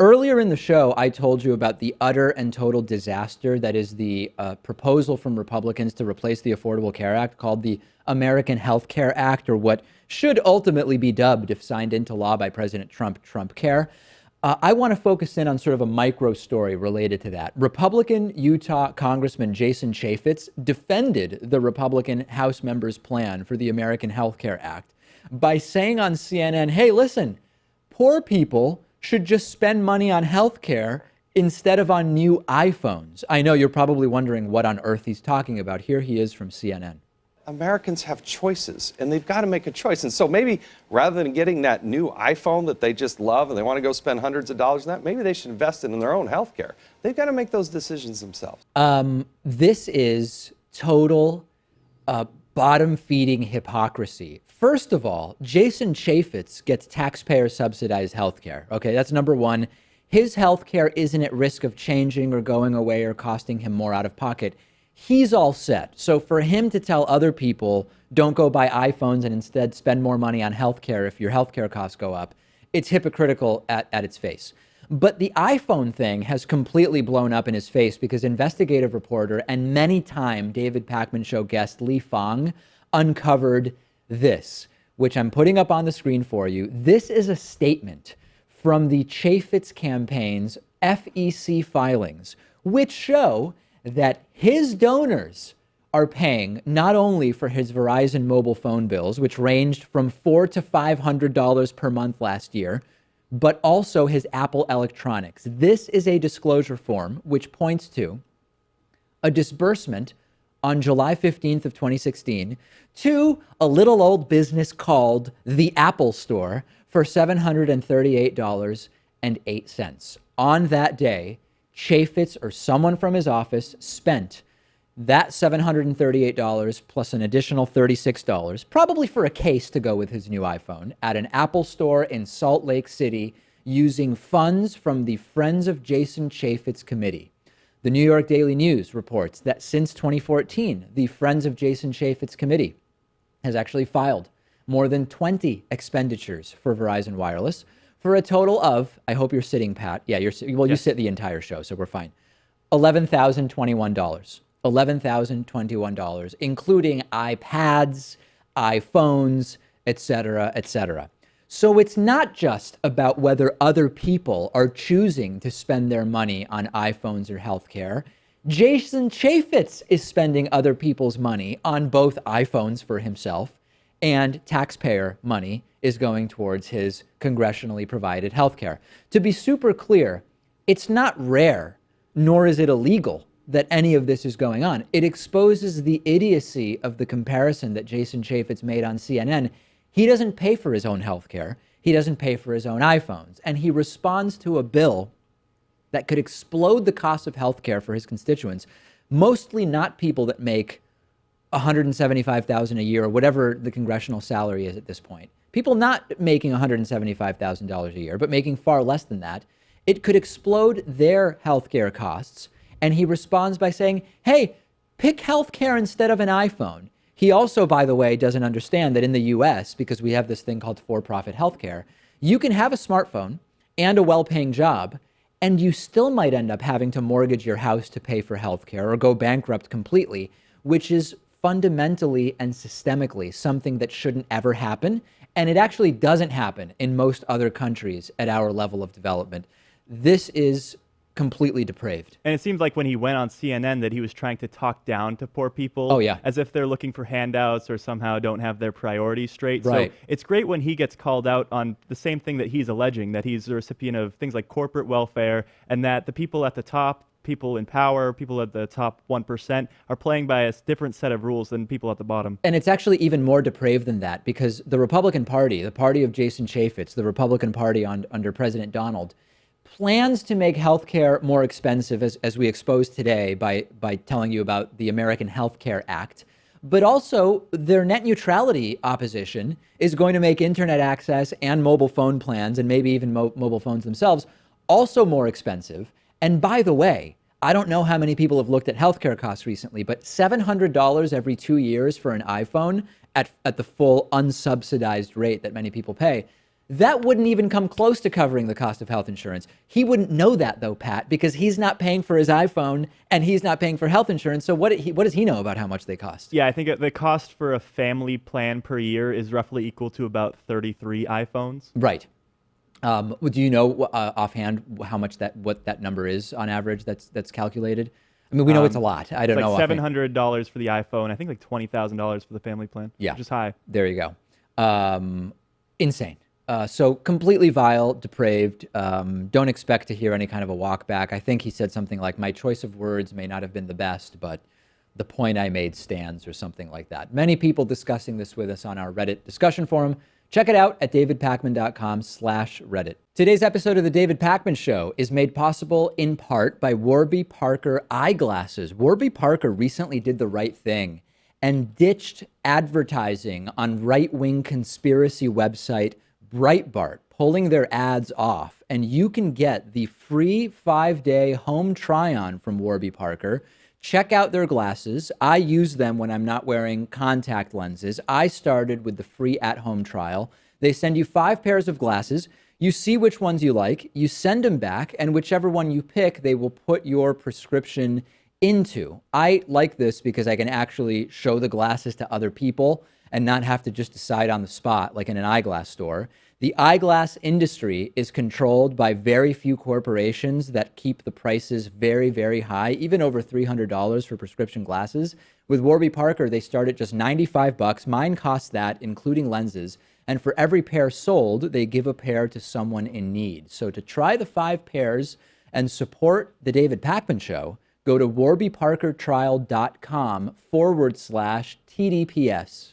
Earlier in the show, I told you about the utter and total disaster that is the proposal from Republicans to replace the Affordable Care Act called the American Health Care Act, or what should ultimately be dubbed, if signed into law by President Trump, Trump Care. I want to focus in on sort of a micro story related to that. Republican Utah Congressman Jason Chaffetz defended the Republican House member's plan for the American Health Care Act by saying on CNN, hey, listen, poor people should just spend money on healthcare instead of on new iPhones. I know you're probably wondering what on earth he's talking about. Here he is from CNN. Americans have choices, and they've got to make a choice. And so maybe rather than getting that new iPhone that they just love and they want to go spend hundreds of dollars on that, maybe they should invest in their own healthcare. They've got to make those decisions themselves. This is total bottom-feeding hypocrisy. First of all, Jason Chaffetz gets taxpayer-subsidized healthcare. Okay, that's number one. His healthcare isn't at risk of changing or going away or costing him more out of pocket. He's all set. So for him to tell other people, don't go buy iPhones and instead spend more money on healthcare if your healthcare costs go up, it's hypocritical at its face. But the iPhone thing has completely blown up in his face because investigative reporter and many-time David Pakman show guest Lee Fang uncovered this, which I'm putting up on the screen for you. This is a statement from the Chaffetz campaign's FEC filings, which show that his donors are paying not only for his Verizon mobile phone bills, which ranged from $400 to $500 per month last year, but also his Apple electronics. This is a disclosure form which points to a disbursement on July 15th of 2016 to a little old business called the Apple Store for $738.08. On that day, Chaffetz or someone from his office spent that $738 plus an additional $36, probably for a case to go with his new iPhone, at an Apple Store in Salt Lake City using funds from the Friends of Jason Chaffetz Committee. The New York Daily News reports that since 2014, the Friends of Jason Chaffetz Committee has actually filed more than 20 expenditures for Verizon Wireless for a total of, I hope you're sitting, Pat. Yeah, you sit the entire show, so we're fine. $11,021. $11,021, including iPads, iPhones, et cetera, et cetera. So it's not just about whether other people are choosing to spend their money on iPhones or healthcare. Jason Chaffetz is spending other people's money on both iPhones for himself, and taxpayer money is going towards his congressionally provided healthcare. To be super clear, it's not rare, nor is it illegal that any of this is going on. It exposes the idiocy of the comparison that Jason Chaffetz made on CNN. He doesn't pay for his own healthcare. He doesn't pay for his own iPhones. And he responds to a bill that could explode the cost of healthcare for his constituents, mostly not people that make $175,000 a year or whatever the congressional salary is at this point. People not making $175,000 a year, but making far less than that. It could explode their healthcare costs. And he responds by saying, hey, pick healthcare instead of an iPhone. He also, by the way, doesn't understand that in the US, because we have this thing called for-profit healthcare, you can have a smartphone and a well-paying job, and you still might end up having to mortgage your house to pay for healthcare or go bankrupt completely, which is fundamentally and systemically something that shouldn't ever happen. And it actually doesn't happen in most other countries at our level of development. This is completely depraved. And it seems like when he went on CNN that he was trying to talk down to poor people. Oh, yeah. As if they're looking for handouts or somehow don't have their priorities straight. Right. So it's great when he gets called out on the same thing that he's alleging, that he's a recipient of things like corporate welfare, and that the people at the top, people in power, people at the top 1% are playing by a different set of rules than people at the bottom. And it's actually even more depraved than that, because the Republican Party, the party of Jason Chaffetz, the Republican Party under President Donald, plans to make healthcare more expensive, as we exposed today by telling you about the American Health Care Act. But also, their net neutrality opposition is going to make internet access and mobile phone plans, and maybe even mobile phones themselves, also more expensive. And by the way, I don't know how many people have looked at healthcare costs recently, but $700 every 2 years for an iPhone at the full unsubsidized rate that many people pay, That wouldn't even come close to covering the cost of health insurance. He wouldn't know that though, Pat, because he's not paying for his iPhone and he's not paying for health insurance. So what does he know about how much they cost? Yeah, I think the cost for a family plan per year is roughly equal to about 33 iPhones. Right. Do you know offhand what that number is on average that's calculated? I mean, we know it's a lot. I don't know. Like $700 for the iPhone. I think like $20,000 for the family plan. Yeah. Which is high. There you go. Insane. So completely vile, depraved. Don't expect to hear any kind of a walk back. I think he said something like, my choice of words may not have been the best, but the point I made stands, or something like that. Many people discussing this with us on our Reddit discussion forum. Check it out at davidpakman.com/Reddit. Today's episode of The David Pakman Show is made possible in part by Warby Parker eyeglasses. Warby Parker recently did the right thing and ditched advertising on right-wing conspiracy website Breitbart, pulling their ads off. And you can get the free 5-day home try-on from Warby Parker. Check out their glasses. I use them when I'm not wearing contact lenses. I started with the free at-home trial. They send you 5 pairs of glasses. You see which ones you like. You send them back, and whichever one you pick, they will put your prescription into. I like this because I can actually show the glasses to other people and not have to just decide on the spot like in an eyeglass store. The eyeglass industry is controlled by very few corporations that keep the prices very, very high, even over $300 for prescription glasses. With Warby Parker, they start at just $95. Mine costs that, including lenses. And for every pair sold, they give a pair to someone in need. So to try the 5 pairs and support the David Pakman Show, go to warbyparkertrial.com/TDPS.